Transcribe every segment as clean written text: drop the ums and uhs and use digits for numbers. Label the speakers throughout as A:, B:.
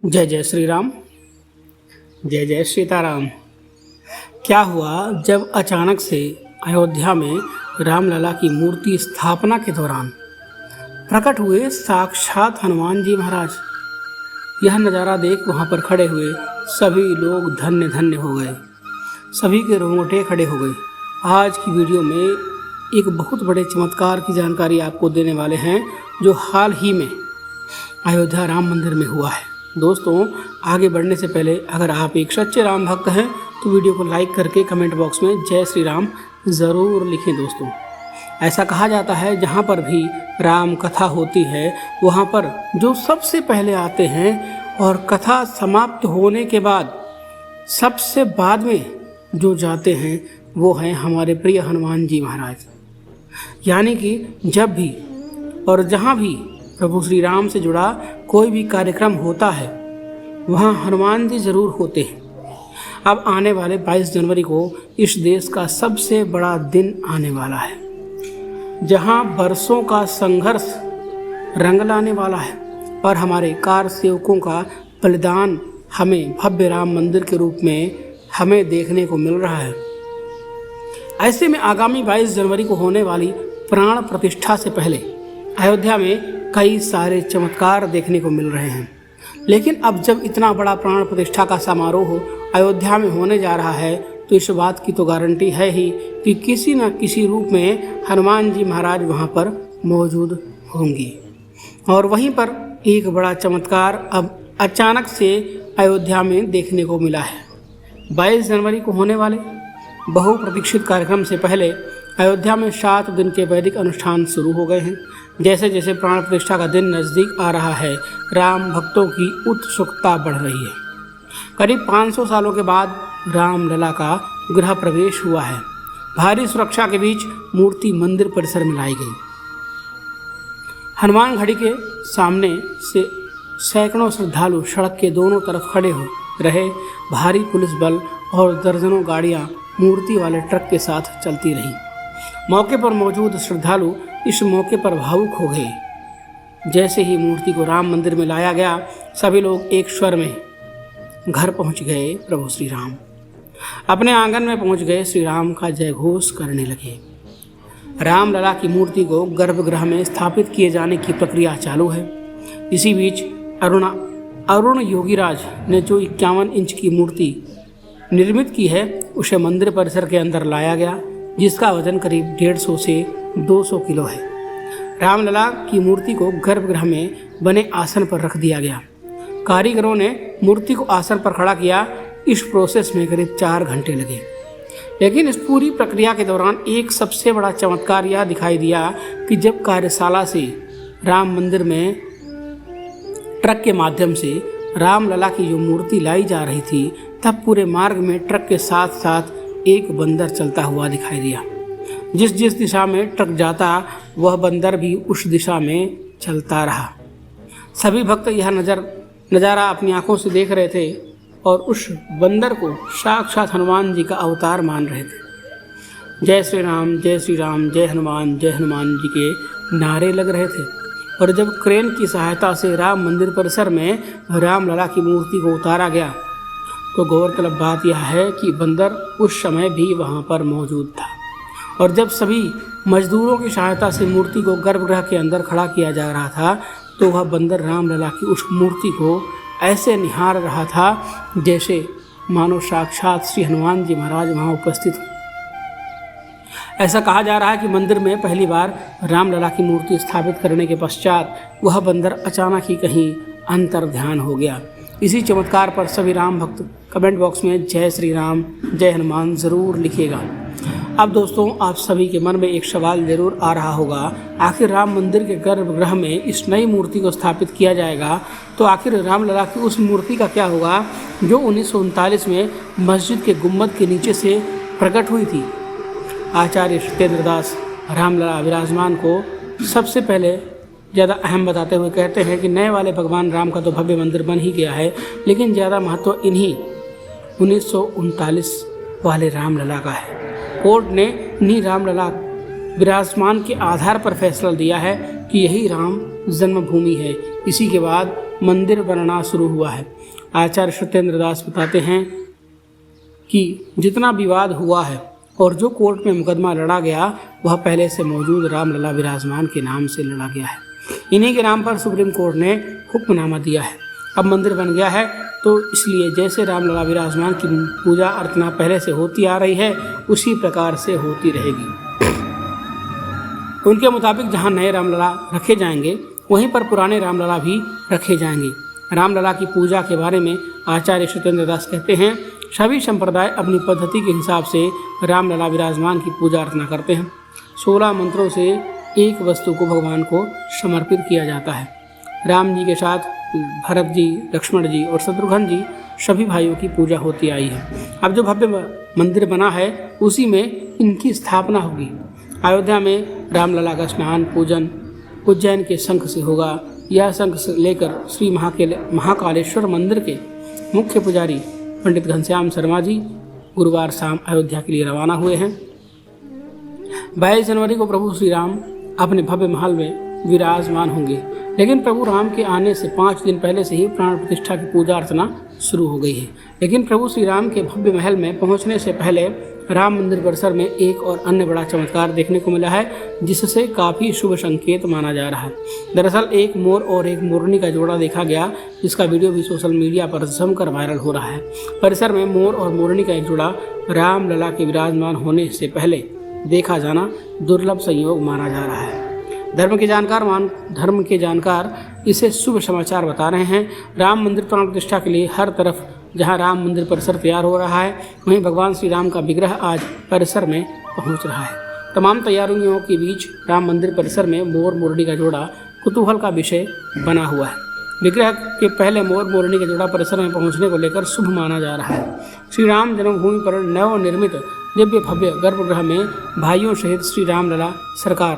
A: जय जय श्री राम। जय जय सीताराम। क्या हुआ जब अचानक से अयोध्या में रामलला की मूर्ति स्थापना के दौरान प्रकट हुए साक्षात हनुमान जी महाराज। यह नज़ारा देख वहाँ पर खड़े हुए सभी लोग धन्य धन्य हो गए, सभी के रोंगटे खड़े हो गए। आज की वीडियो में एक बहुत बड़े चमत्कार की जानकारी आपको देने वाले हैं जो हाल ही में अयोध्या राम मंदिर में हुआ है। दोस्तों, आगे बढ़ने से पहले अगर आप एक सच्चे राम भक्त हैं तो वीडियो को लाइक करके कमेंट बॉक्स में जय श्री राम ज़रूर लिखें। दोस्तों, ऐसा कहा जाता है जहाँ पर भी राम कथा होती है वहाँ पर जो सबसे पहले आते हैं और कथा समाप्त होने के बाद सबसे बाद में जो जाते हैं वो हैं हमारे प्रिय हनुमान जी महाराज। यानी कि जब भी और जहाँ भी प्रभु श्री राम से जुड़ा कोई भी कार्यक्रम होता है वहाँ हनुमान जी ज़रूर होते हैं। अब आने वाले 22 जनवरी को इस देश का सबसे बड़ा दिन आने वाला है जहाँ बरसों का संघर्ष रंग लाने वाला है और हमारे कार सेवकों का बलिदान हमें भव्य राम मंदिर के रूप में हमें देखने को मिल रहा है। ऐसे में आगामी 22 जनवरी को होने वाली प्राण प्रतिष्ठा से पहले अयोध्या में कई सारे चमत्कार देखने को मिल रहे हैं। लेकिन अब जब इतना बड़ा प्राण प्रतिष्ठा का समारोह अयोध्या में होने जा रहा है तो इस बात की तो गारंटी है ही कि किसी न किसी रूप में हनुमान जी महाराज वहाँ पर मौजूद होंगे। और वहीं पर एक बड़ा चमत्कार अब अचानक से अयोध्या में देखने को मिला है। 22 जनवरी को होने वाले बहुप्रतीक्षित कार्यक्रम से पहले अयोध्या में 7 दिन के वैदिक अनुष्ठान शुरू हो गए हैं। जैसे जैसे प्राण प्रतिष्ठा का दिन नज़दीक आ रहा है राम भक्तों की उत्सुकता बढ़ रही है। करीब 500 सालों के बाद रामलला का गृह प्रवेश हुआ है। भारी सुरक्षा के बीच मूर्ति मंदिर परिसर में लाई गई। हनुमान घड़ी के सामने से सैकड़ों श्रद्धालु सड़क के दोनों तरफ खड़े हो रहे। भारी पुलिस बल और दर्जनों गाड़ियां मूर्ति वाले ट्रक के साथ चलती रहीं। मौके पर मौजूद श्रद्धालु इस मौके पर भावुक हो गए। जैसे ही मूर्ति को राम मंदिर में लाया गया सभी लोग एक स्वर में घर पहुंच गए। प्रभु श्री राम अपने आंगन में पहुंच गए। श्री राम का जय घोष करने लगे। रामलला की मूर्ति को गर्भगृह में स्थापित किए जाने की प्रक्रिया चालू है। इसी बीच अरुण योगीराज ने जो 51 इंच की मूर्ति निर्मित की है उसे मंदिर परिसर के अंदर लाया गया, जिसका वजन करीब 150 से 200 किलो है। रामलला की मूर्ति को गर्भगृह में बने आसन पर रख दिया गया। कारीगरों ने मूर्ति को आसन पर खड़ा किया। इस प्रोसेस में करीब 4 घंटे लगे। लेकिन इस पूरी प्रक्रिया के दौरान एक सबसे बड़ा चमत्कार यह दिखाई दिया कि जब कार्यशाला से राम मंदिर में ट्रक के माध्यम से रामलला की जो मूर्ति लाई जा रही थी तब पूरे मार्ग में ट्रक के साथ साथ एक बंदर चलता हुआ दिखाई दिया। जिस जिस दिशा में ट्रक जाता वह बंदर भी उस दिशा में चलता रहा। सभी भक्त यह नज़ारा अपनी आंखों से देख रहे थे और उस बंदर को साक्षात हनुमान जी का अवतार मान रहे थे। जय श्री राम, जय श्री राम, जय हनुमान जी के नारे लग रहे थे। और जब क्रेन की सहायता से राम मंदिर परिसर में रामलला की मूर्ति को उतारा गया तो गौरतलब बात यह है कि बंदर उस समय भी वहाँ पर मौजूद था। और जब सभी मजदूरों की सहायता से मूर्ति को गर्भगृह के अंदर खड़ा किया जा रहा था तो वह बंदर रामलला की उस मूर्ति को ऐसे निहार रहा था जैसे मानो साक्षात श्री हनुमान जी महाराज वहाँ उपस्थित हो। ऐसा कहा जा रहा है कि मंदिर में पहली बार रामलला की मूर्ति स्थापित करने के पश्चात वह बंदर अचानक ही कहीं अंतर्ध्यान हो गया। इसी चमत्कार पर सभी राम भक्त कमेंट बॉक्स में जय श्री राम, जय हनुमान ज़रूर लिखिएगा। अब दोस्तों, आप सभी के मन में एक सवाल ज़रूर आ रहा होगा, आखिर राम मंदिर के गर्भगृह में इस नई मूर्ति को स्थापित किया जाएगा तो आखिर रामलला की उस मूर्ति का क्या होगा जो 1939 में मस्जिद के गुम्बद के नीचे से प्रकट हुई थी। आचार्य सत्येंद्र दास रामलला विराजमान को सबसे पहले ज़्यादा अहम बताते हुए कहते हैं कि नए वाले भगवान राम का तो भव्य मंदिर बन ही गया है, लेकिन ज़्यादा महत्व इन्हीं 1939 वाले रामलला का है। कोर्ट ने इन्हीं रामलला विराजमान के आधार पर फैसला दिया है कि यही राम जन्मभूमि है। इसी के बाद मंदिर बनना शुरू हुआ है। आचार्य सत्येंद्र दास बताते हैं कि जितना विवाद हुआ है और जो कोर्ट में मुकदमा लड़ा गया वह पहले से मौजूद रामलला विराजमान के नाम से लड़ा गया है। इन्हीं के नाम पर सुप्रीम कोर्ट ने हुक्मनामा दिया है। अब मंदिर बन गया है तो इसलिए जैसे रामलला विराजमान की पूजा अर्चना पहले से होती आ रही है उसी प्रकार से होती रहेगी। उनके मुताबिक जहाँ नए रामलला रखे जाएंगे वहीं पर पुराने रामलला भी रखे जाएंगे। रामलला की पूजा के बारे में आचार्य सत्येंद्र दास कहते हैं, सभी संप्रदाय अपनी पद्धति के हिसाब से रामलला विराजमान की पूजा अर्चना करते हैं। 16 मंत्रों से एक वस्तु को भगवान को समर्पित किया जाता है। राम जी के साथ भरत जी, लक्ष्मण जी और शत्रुघ्न जी सभी भाइयों की पूजा होती आई है। अब जो भव्य मंदिर बना है उसी में इनकी स्थापना होगी। अयोध्या में रामलला का स्नान पूजन उज्जैन के शंख से होगा। यह शंख से लेकर श्री महाकालेश्वर मंदिर के मुख्य पुजारी पंडित घनश्याम शर्मा जी गुरुवार शाम अयोध्या के लिए रवाना हुए हैं। 22 जनवरी को प्रभु श्री राम अपने भव्य महल में विराजमान होंगे, लेकिन प्रभु राम के आने से 5 दिन पहले से ही प्राण प्रतिष्ठा की पूजा अर्चना शुरू हो गई है। लेकिन प्रभु श्री राम के भव्य महल में पहुंचने से पहले राम मंदिर परिसर में एक और अन्य बड़ा चमत्कार देखने को मिला है, जिससे काफ़ी शुभ संकेत माना जा रहा है। दरअसल एक मोर और एक मोरनी का जोड़ा देखा गया, जिसका वीडियो भी सोशल मीडिया पर जमकर वायरल हो रहा है। परिसर में मोर और मोरनी का एक जोड़ा रामलला के विराजमान होने से पहले देखा जाना दुर्लभ संयोग माना जा रहा है। धर्म के जानकार इसे शुभ समाचार बता रहे हैं। राम मंदिर प्राण प्रतिष्ठा के लिए हर तरफ जहां राम मंदिर परिसर तैयार हो रहा है, वहीं भगवान श्री राम का विग्रह आज परिसर में पहुंच रहा है। तमाम तैयारियों के बीच राम मंदिर परिसर में मोर मोरनी का जोड़ा कुतूहल का विषय बना हुआ है। विग्रह के पहले मोर मोरनी का जोड़ा परिसर में पहुंचने को लेकर शुभ माना जा रहा है। श्री राम जन्मभूमि पर नवनिर्मित दिव्य भव्य गर्भगृह में भाइयों सहित श्री रामलला सरकार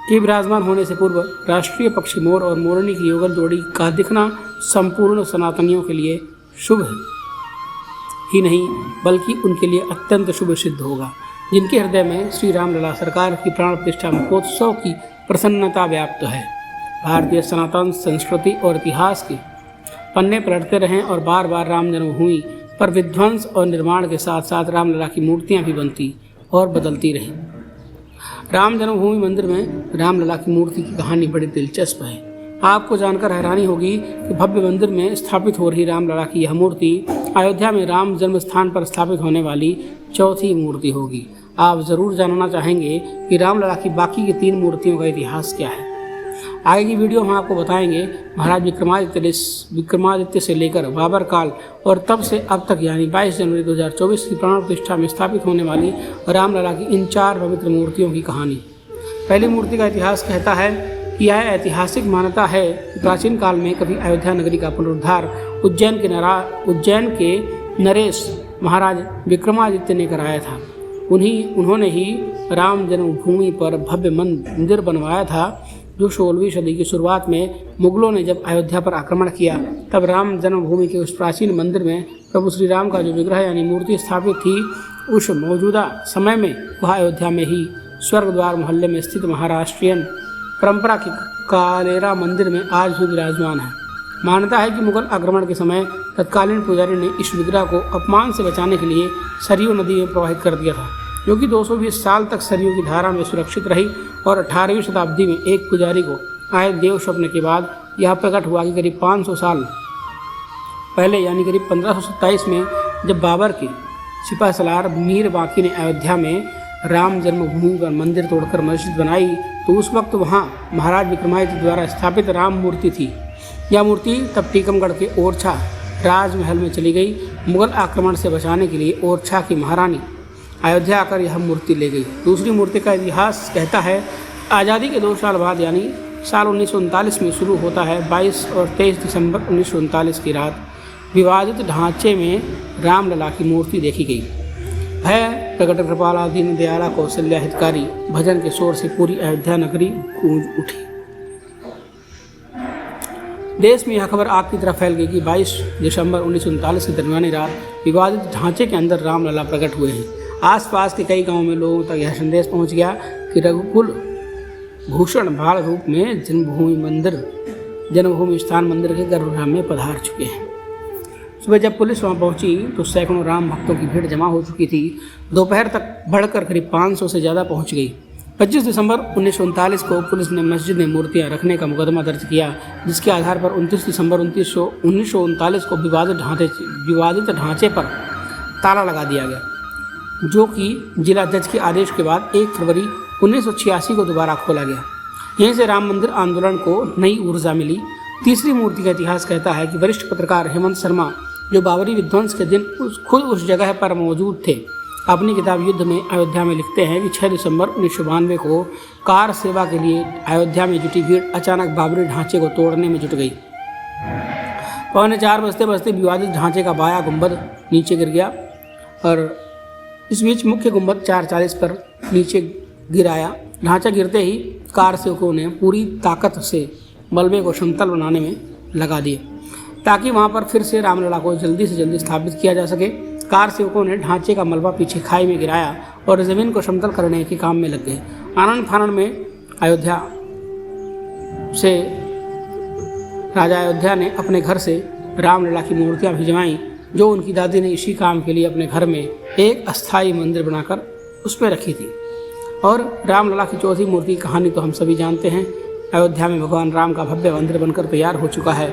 A: के विराजमान होने से पूर्व राष्ट्रीय पक्षी मोर और मोरनी की युगल जोड़ी का दिखना संपूर्ण सनातनियों के लिए शुभ ही नहीं बल्कि उनके लिए अत्यंत शुभ सिद्ध होगा। जिनके हृदय में श्री रामलला सरकार की प्राण प्रतिष्ठा महोत्सव की प्रसन्नता व्याप्त है। भारतीय सनातन संस्कृति और इतिहास के पन्ने पलटते रहें और बार बार राम जन्मभूमि पर विध्वंस और निर्माण के साथ साथ रामलला की मूर्तियां भी बनती और बदलती रहीं। राम जन्मभूमि मंदिर में रामलला की मूर्ति की कहानी बड़ी दिलचस्प है। आपको जानकर हैरानी होगी कि भव्य मंदिर में स्थापित हो रही रामलला की यह मूर्ति अयोध्या में राम जन्म स्थान पर स्थापित होने वाली चौथी मूर्ति होगी। आप ज़रूर जानना चाहेंगे कि रामलला की बाकी की 3 मूर्तियों का इतिहास क्या है। आगे की वीडियो हम आपको बताएंगे महाराज विक्रमादित्य से लेकर बाबर काल और तब से अब तक यानी 22 जनवरी 2024 की प्राण प्रतिष्ठा में स्थापित होने वाली रामलला की इन 4 पवित्र मूर्तियों की कहानी। पहली मूर्ति का इतिहास कहता है कि यह ऐतिहासिक मान्यता है कि प्राचीन काल में कभी अयोध्या नगरी का पुनरुद्धार उज्जैन के नरेश महाराज विक्रमादित्य ने कराया था। उन्होंने ही राम जन्मभूमि पर भव्य मंदिर बनवाया था, जो 16वीं सदी की शुरुआत में मुगलों ने जब अयोध्या पर आक्रमण किया तब राम जन्मभूमि के उस प्राचीन मंदिर में प्रभु श्री राम का जो विग्रह यानी मूर्ति स्थापित थी, उस मौजूदा समय में वह अयोध्या में ही स्वर्गद्वार मोहल्ले में स्थित महाराष्ट्रियन परंपरा के कालेरा मंदिर में आज भी विराजमान है। मान्यता है कि मुगल आक्रमण के समय तत्कालीन पुजारी ने इस विग्रह को अपमान से बचाने के लिए सरयू नदी में प्रवाहित कर दिया था, जो कि 220 साल तक सरयू की धारा में सुरक्षित रही और 18वीं शताब्दी में एक पुजारी को आए देव स्वप्न के बाद यह प्रकट हुआ कि करीब 500 साल पहले यानी करीब 1527 में जब बाबर के सिपह सलार मीर बाकी ने अयोध्या में राम जन्मभूमि पर मंदिर तोड़कर मस्जिद बनाई तो उस वक्त वहाँ महाराज विक्रमादित्य द्वारा स्थापित राम मूर्ति थी। यह मूर्ति तब टीकमगढ़ के ओरछा राजमहल में चली गई। मुगल आक्रमण से बचाने के लिए ओरछा की महारानी अयोध्या आकर यह मूर्ति ले गई। दूसरी मूर्ति का इतिहास कहता है आज़ादी के 2 साल बाद यानी साल 1939 में शुरू होता है। 22 और 23 दिसंबर 1939 की रात विवादित ढांचे में रामलला की मूर्ति देखी गई। भय प्रकट कृपाला दीन दयाला कौशल्या हितकारी भजन के शोर से पूरी अयोध्या नगरी गूंज उठी। देश में यह खबर आग की तरह फैल गई कि 22 दिसंबर 1939 की दरमियानी रात विवादित ढांचे के अंदर रामलला प्रकट हुए हैं। आसपास के कई गांवों में लोगों तक यह संदेश पहुंच गया कि रघुकुल भूषण बाल रूप में जन्मभूमि मंदिर जन्मभूमि स्थान मंदिर के गर्भगृह में पधार चुके हैं। सुबह जब पुलिस वहां पहुंची तो सैकड़ों राम भक्तों की भीड़ जमा हो चुकी थी। दोपहर तक बढ़कर करीब 500 से ज़्यादा पहुंच गई। 25 दिसंबर 1939 को पुलिस ने मस्जिद में मूर्तियां रखने का मुकदमा दर्ज किया, जिसके आधार पर 29 दिसंबर 1939 को विवादित ढांचे पर ताला लगा दिया गया, जो कि जिला जज के आदेश के बाद 1 फरवरी 1986 को दोबारा खोला गया। यहीं से राम मंदिर आंदोलन को नई ऊर्जा मिली। तीसरी मूर्ति का इतिहास कहता है कि वरिष्ठ पत्रकार हेमंत शर्मा, जो बाबरी विध्वंस के दिन खुद उस जगह पर मौजूद थे, अपनी किताब युद्ध में अयोध्या में लिखते हैं कि 6 दिसंबर 1992 को कार सेवा के लिए अयोध्या में जुटी भीड़ अचानक बाबरी ढांचे को तोड़ने में जुट गई। 3:45 बजते विवादित ढांचे का बाया गुंबद नीचे गिर गया और इस बीच मुख्य गुंबद 4:40 पर नीचे गिराया। ढांचा गिरते ही कार सेवकों ने पूरी ताकत से मलबे को समतल बनाने में लगा दिए, ताकि वहां पर फिर से रामलला को जल्दी से जल्दी स्थापित किया जा सके। कार सेवकों ने ढांचे का मलबा पीछे खाई में गिराया और जमीन को समतल करने के काम में लग गए। आनंद फानन में अयोध्या से राजा अयोध्या ने अपने घर से रामलला की मूर्तियां भिजवाईं, जो उनकी दादी ने इसी काम के लिए अपने घर में एक अस्थायी मंदिर बनाकर उस पर रखी थी। और रामलला की चौथी मूर्ति की कहानी तो हम सभी जानते हैं। अयोध्या में भगवान राम का भव्य मंदिर बनकर तैयार हो चुका है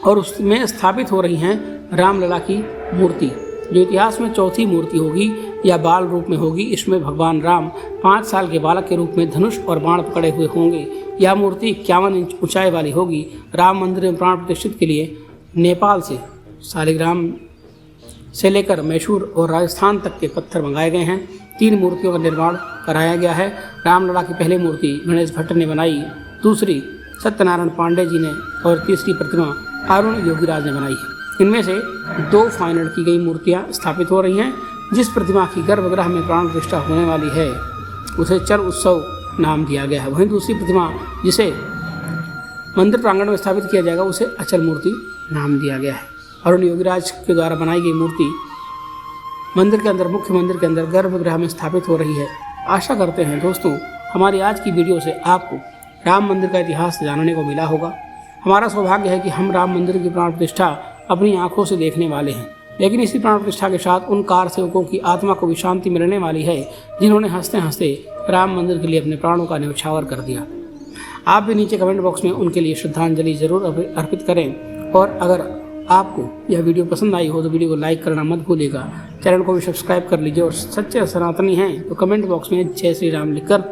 A: और उसमें स्थापित हो रही हैं रामलला की मूर्ति, जो इतिहास में चौथी मूर्ति होगी या बाल रूप में होगी। इसमें भगवान राम 5 साल के बालक के रूप में धनुष और बाण पकड़े हुए होंगे। यह मूर्ति 51 इंच ऊंचाई वाली होगी। राम मंदिर में प्राण प्रतिष्ठित के लिए नेपाल से शालिग्राम से लेकर मैसूर और राजस्थान तक के पत्थर मंगाए गए हैं। 3 मूर्तियों का निर्माण कराया गया है। रामलला की पहली मूर्ति गणेश भट्ट ने बनाई, दूसरी सत्यनारायण पांडे जी ने और तीसरी प्रतिमा अरुण योगीराज ने बनाई है। इनमें से 2 फाइनल की गई मूर्तियां स्थापित हो रही हैं। जिस प्रतिमा की गर्भगृह में प्राण प्रतिष्ठा होने वाली है उसे चर उत्सव नाम दिया गया है। वहीं दूसरी प्रतिमा जिसे मंदिर प्रांगण में स्थापित किया जाएगा उसे अचल मूर्ति नाम दिया गया है। अरुण योगीराज के द्वारा बनाई गई मूर्ति मंदिर के अंदर, मुख्य मंदिर के अंदर गर्भगृह में स्थापित हो रही है। आशा करते हैं दोस्तों हमारी आज की वीडियो से आपको राम मंदिर का इतिहास जानने को मिला होगा। हमारा सौभाग्य है कि हम राम मंदिर की प्राण प्रतिष्ठा अपनी आंखों से देखने वाले हैं, लेकिन इसी प्राण प्रतिष्ठा के साथ उन कार सेवकों की आत्मा को भी शांति मिलने वाली है, जिन्होंने हंसते हंसते राम मंदिर के लिए अपने प्राणों का न्यौछावर कर दिया। आप भी नीचे कमेंट बॉक्स में उनके लिए श्रद्धांजलि जरूर अर्पित करें। और अगर आपको यह वीडियो पसंद आई हो तो वीडियो को लाइक करना मत भूलिएगा। चैनल को भी सब्सक्राइब कर लीजिए और सच्चे सनातनी हैं तो कमेंट बॉक्स में जय श्री राम लिखकर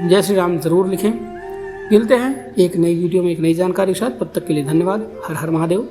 A: जय श्री राम जरूर लिखें। मिलते हैं एक नई वीडियो में एक नई जानकारी के साथ। तब तक के लिए धन्यवाद। हर हर महादेव।